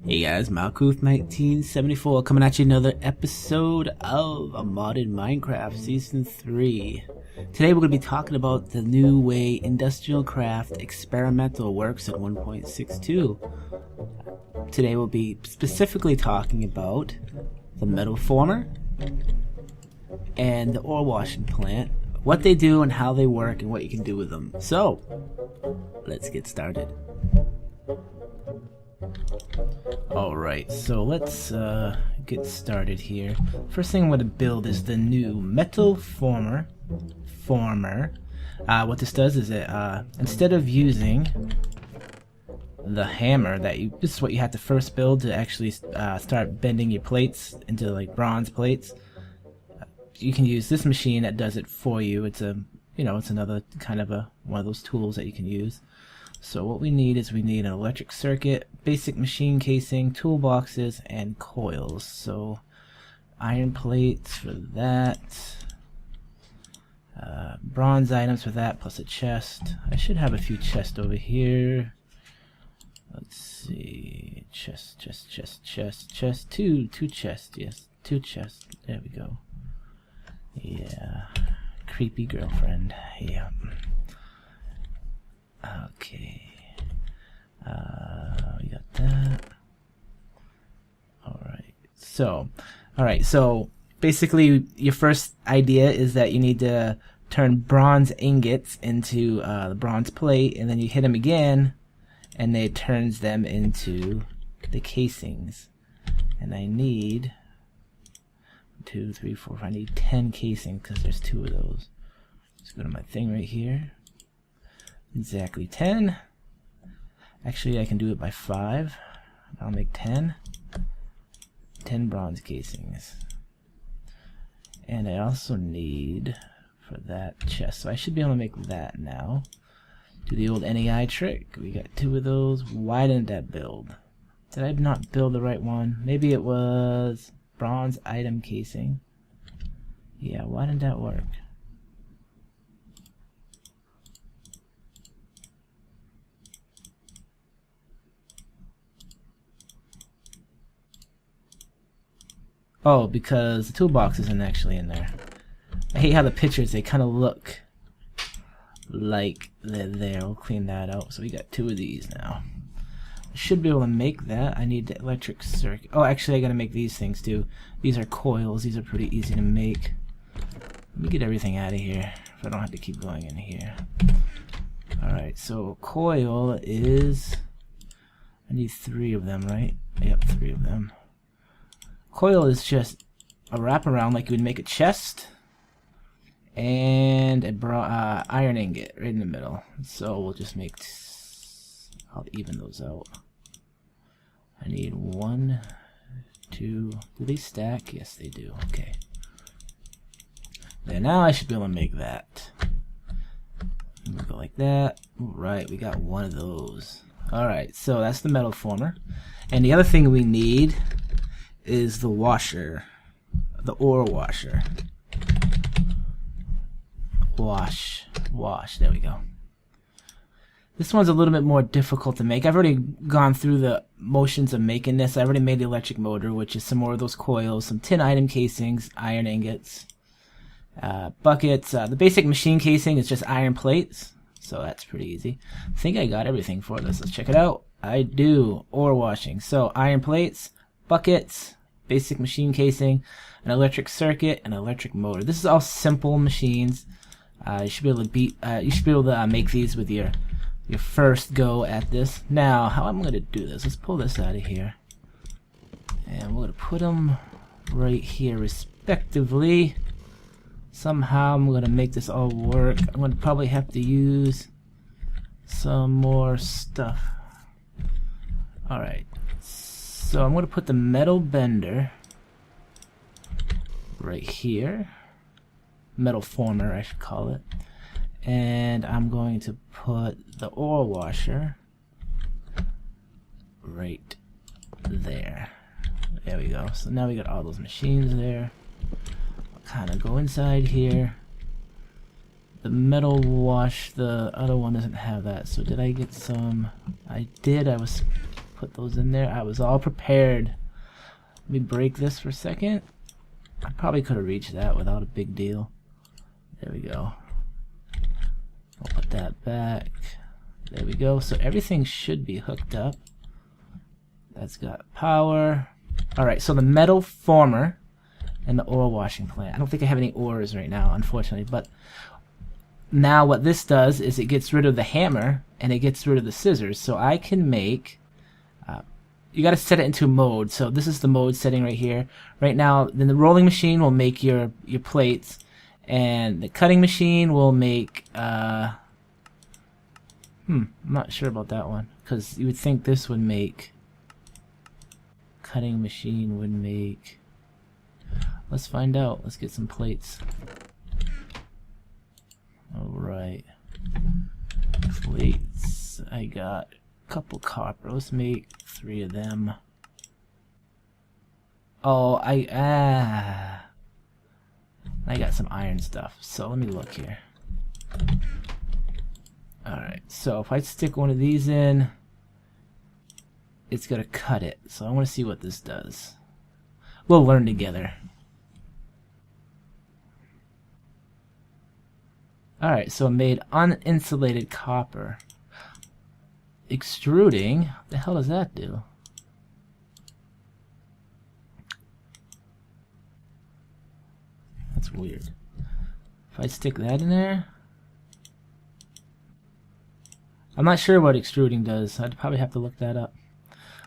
Hey guys, MineCraft 1974 coming at you another episode of a modded Minecraft Season 3. Today we're going to be talking about the new way Industrial Craft Experimental works at 1.62. Today we'll be specifically talking about the metal former and the ore washing plant, what they do and how they work and what you can do with them. So, let's get started. Alright, so let's get started here. First thing I'm going to build is the new metal former. What this does is it, instead of using the hammer this is what you have to first build to actually start bending your plates into like bronze plates. You can use this machine that does it for you. It's it's another kind of one of those tools that you can use. So what we need is an electric circuit, basic machine casing, toolboxes, and coils. So iron plates for that, bronze items for that, plus a chest. I should have a few chests over here. Let's see, chest, two chests, yes, 2 chests. There we go. Yeah, creepy girlfriend. Yeah. Okay. We got that. Alright, so basically your first idea is that you need to turn bronze ingots into the bronze plate, and then you hit them again and it turns them into the casings. And I need 2, 3, 4, I need 10 casings because there's 2 of those. Let's go to my thing right here. Exactly 10. Actually, I can do it by 5. I'll make 10 bronze casings. And I also need for that chest, so I should be able to make that now. Do the old NAI trick. We got 2 of those. Why didn't that build? Did I not build the right one? Maybe it was bronze item casing. Yeah, why didn't that work? Oh, because the toolbox isn't actually in there. I hate how the pictures, they kind of look like they're there. We'll clean that out. So we got 2 of these now. I should be able to make that. I need the electric circuit. Oh, actually I gotta make these things too. These are coils. These are pretty easy to make. Let me get everything out of here if I don't have to keep going in here. Alright, so coil is... I need 3 of them, right? Yep, 3 of them. Coil is just a wraparound like you would make a chest, and a iron ingot right in the middle. So we'll just make... I'll even those out. I need 1, 2... Do they stack? Yes, they do. Okay. Then now I should be able to make that. We'll go like that. Alright, we got 1 of those. Alright, so that's the metal former. And the other thing we need is the washer, the ore washer. Wash, there we go. This one's a little bit more difficult to make. I've already gone through the motions of making this. I already made the electric motor, which is some more of those coils, some tin item casings, iron ingots, buckets. The basic machine casing is just iron plates, so that's pretty easy. I think I got everything for this. Let's check it out. I do. Ore washing. So iron plates, buckets, basic machine casing, an electric circuit, and an electric motor. This is all simple machines. You should be able to make these with your first go at this. Now, how I'm going to do this? Let's pull this out of here, and we're going to put them right here, respectively. Somehow I'm going to make this all work. I'm going to probably have to use some more stuff. All right. So I'm going to put the metal bender right here, metal former I should call it, and I'm going to put the ore washer right there. There we go. So now we got all those machines there. I'll kind of go inside here. The metal wash, the other one doesn't have that. So did I get some? I did. I was put those in there. I was all prepared. Let me break this for a second. I probably could have reached that without a big deal. There we go. I'll put that back. There we go. So everything should be hooked up. That's got power. Alright, so the metal former and the ore washing plant. I don't think I have any ores right now, unfortunately, but now what this does is it gets rid of the hammer and it gets rid of the scissors. So I can make, you got to set it into mode. So this is the mode setting right here. Right now, then the rolling machine will make your plates, and the cutting machine will make, I'm not sure about that one, because you would think this would make, cutting machine would make, let's find out. Let's get some plates. Alright. Plates. I got a couple copper. Let's make 3 of them. Oh, I got some iron stuff. So let me look here. Alright, so if I stick one of these in, it's gonna cut it. So I want to see what this does. We'll learn together. Alright, so I made uninsulated copper. Extruding? What the hell does that do? That's weird. If I stick that in there, I'm not sure what extruding does. I'd probably have to look that up.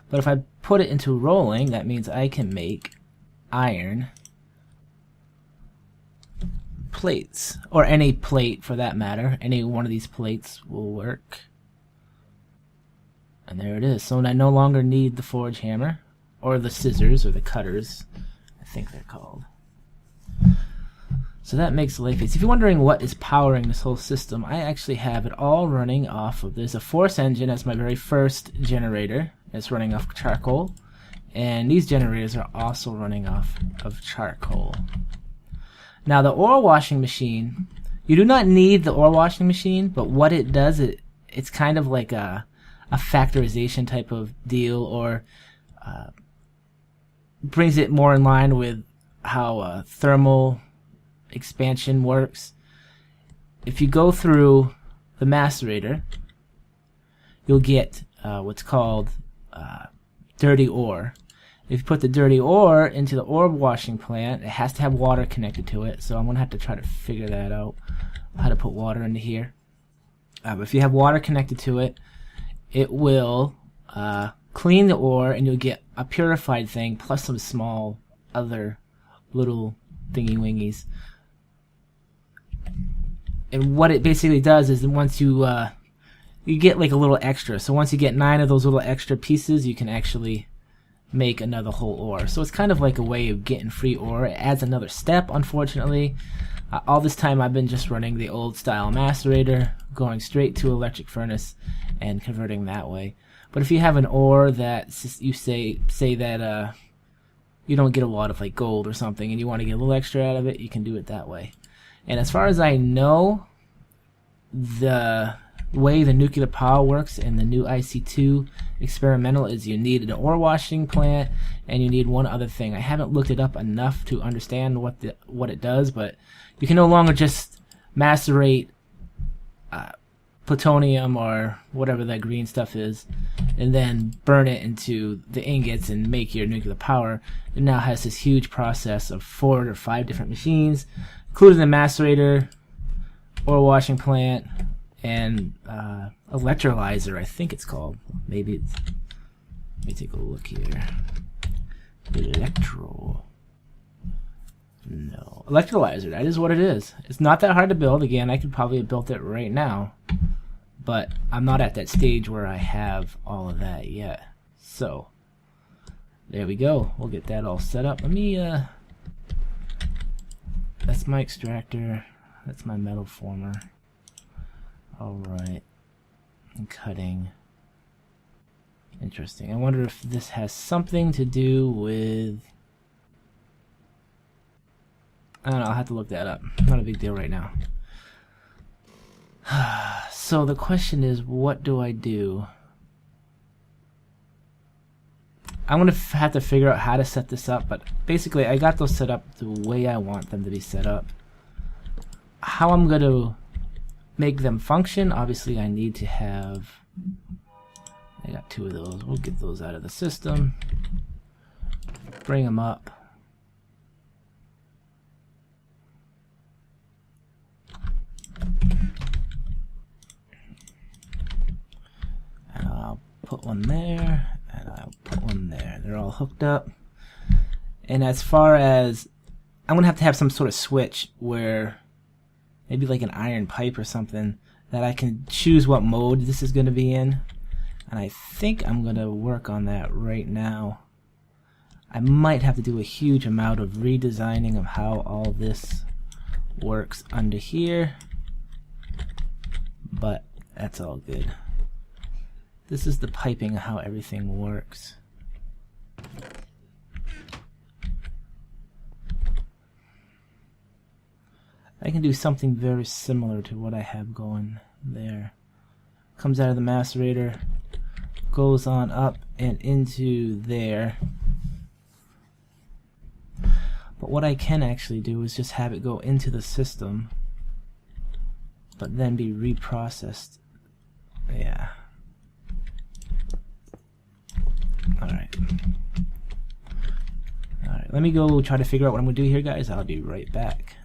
But if I put it into rolling, that means I can make iron plates, or any plate for that matter. Any one of these plates will work. And there it is. So I no longer need the forge hammer, or the scissors, or the cutters, I think they're called. So that makes life easy. If you're wondering what is powering this whole system, I actually have it all running off of, there's a force engine as my very first generator. It's running off charcoal. And these generators are also running off of charcoal. Now the ore washing machine, you do not need the ore washing machine, but what it does, it's kind of like a factorization type of deal, or brings it more in line with how thermal expansion works. If you go through the macerator, you'll get what's called dirty ore. If you put the dirty ore into the ore washing plant, it has to have water connected to it, so I'm going to have to try to figure that out, how to put water into here. But if you have water connected to it, it will clean the ore, and you'll get a purified thing plus some small other little thingy-wingies. And what it basically does is that once you get like a little extra. So once you get 9 of those little extra pieces, you can actually make another whole ore. So it's kind of like a way of getting free ore. It adds another step, unfortunately. All this time I've been just running the old style macerator, going straight to electric furnace and converting that way. But if you have an ore that you say that you don't get a lot of like gold or something, and you want to get a little extra out of it, you can do it that way. And as far as I know, the way the nuclear power works in the new IC2 experimental is you need an ore washing plant, and you need one other thing. I haven't looked it up enough to understand what it does, but you can no longer just macerate plutonium or whatever that green stuff is and then burn it into the ingots and make your nuclear power. It now has this huge process of 4 or 5 different machines, including the macerator, ore washing plant, and electrolyzer, I think it's called. Maybe it's, let me take a look here. Electrolyzer, that is what it is. It's not that hard to build. Again, I could probably have built it right now, but I'm not at that stage where I have all of that yet. So there we go. We'll get that all set up. Let me that's my extractor, that's my metal former. Alright, and cutting. Interesting. I wonder if this has something to do with, I don't know, I'll have to look that up. Not a big deal right now. So the question is, what do I do? I'm gonna have to figure out how to set this up, but basically I got those set up the way I want them to be set up. How I'm gonna make them function, obviously I need to have, I got 2 of those, we'll get those out of the system, bring them up. And I'll put one there, and I'll put one there. They're all hooked up. And as far as, I'm gonna have to have some sort of switch where maybe like an iron pipe or something that I can choose what mode this is gonna be in. And I think I'm gonna work on that right now. I might have to do a huge amount of redesigning of how all this works under here, but that's all good. This is the piping of how everything works. I can do something very similar to what I have going there. Comes out of the macerator, goes on up and into there. But what I can actually do is just have it go into the system, but then be reprocessed. Yeah. Alright. Alright, let me go try to figure out what I'm going to do here, guys. I'll be right back.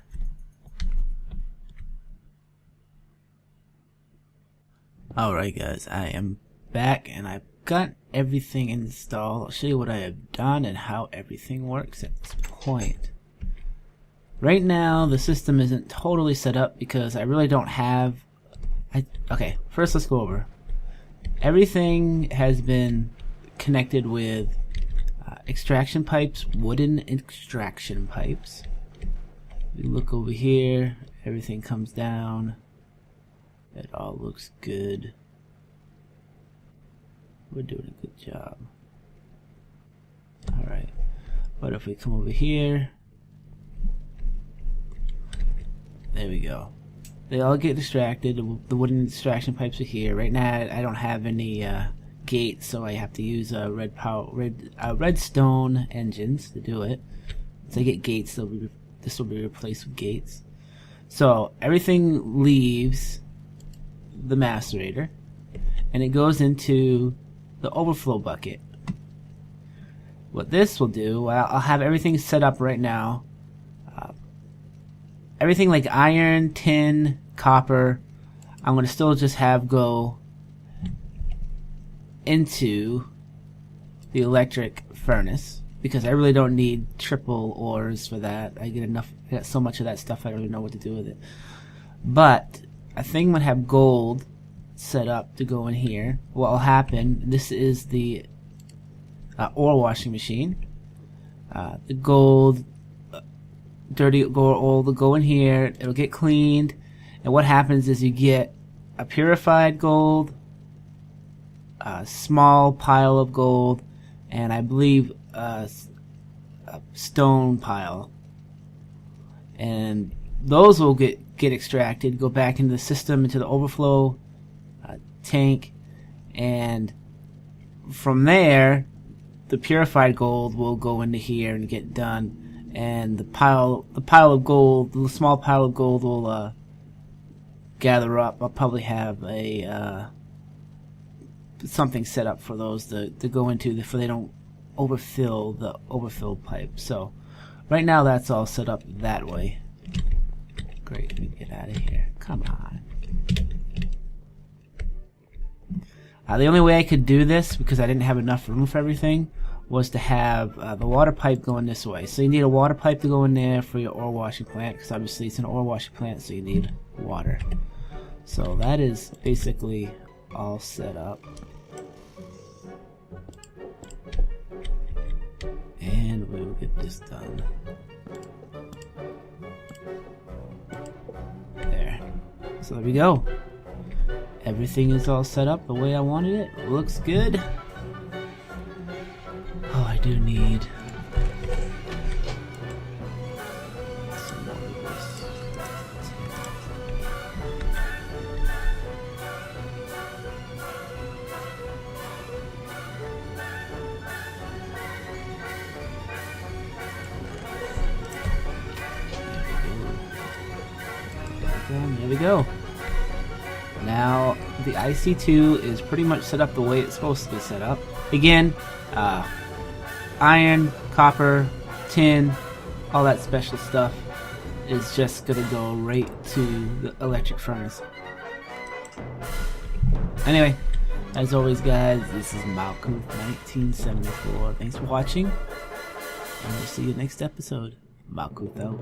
Alright guys, I am back and I've got everything installed. I'll show you what I have done and how everything works at this point. Right now the system isn't totally set up because I really don't have... Okay, first let's go over. Everything has been connected with extraction pipes, wooden extraction pipes. We look over here, everything comes down. It all looks good. We're doing a good job. Alright. But if we come over here, there we go. They all get distracted. The wooden extraction pipes are here. Right now I don't have any gates, so I have to use redstone engines to do it. Once I get gates, this will be replaced with gates. So everything leaves the macerator and it goes into the overflow bucket. What this will do, I'll have everything set up right now. Everything like iron, tin, copper, I'm going to still just have go into the electric furnace because I really don't need triple ores for that. I get so much of that stuff I don't even know what to do with it. But I think I'm going to have gold set up to go in here. What will happen, this is the ore washing machine. The gold, dirty gold will go in here, it'll get cleaned, and what happens is you get a purified gold, a small pile of gold, and I believe a stone pile. And those will get extracted, go back into the system, into the overflow tank, and from there the purified gold will go into here and get done, and the pile of gold, the small pile of gold will gather up. I'll probably have a something set up for those to go into so they don't overfill the overfill pipe. So right now that's all set up that way. Great, let me get out of here. Come on. The only way I could do this, because I didn't have enough room for everything, was to have the water pipe going this way. So you need a water pipe to go in there for your ore washing plant, because obviously it's an ore washing plant, so you need water. So that is basically all set up. And we will get this done. There. So there we go. Everything is all set up the way I wanted it. It looks good. Oh, I do need some more of this. There we go. Now the IC2 is pretty much set up the way it's supposed to be set up. Again, iron, copper, tin, all that special stuff is just gonna go right to the electric furnace. Anyway, as always guys, this is Malkuth1974. Thanks for watching, and we'll see you next episode. Malkuth out.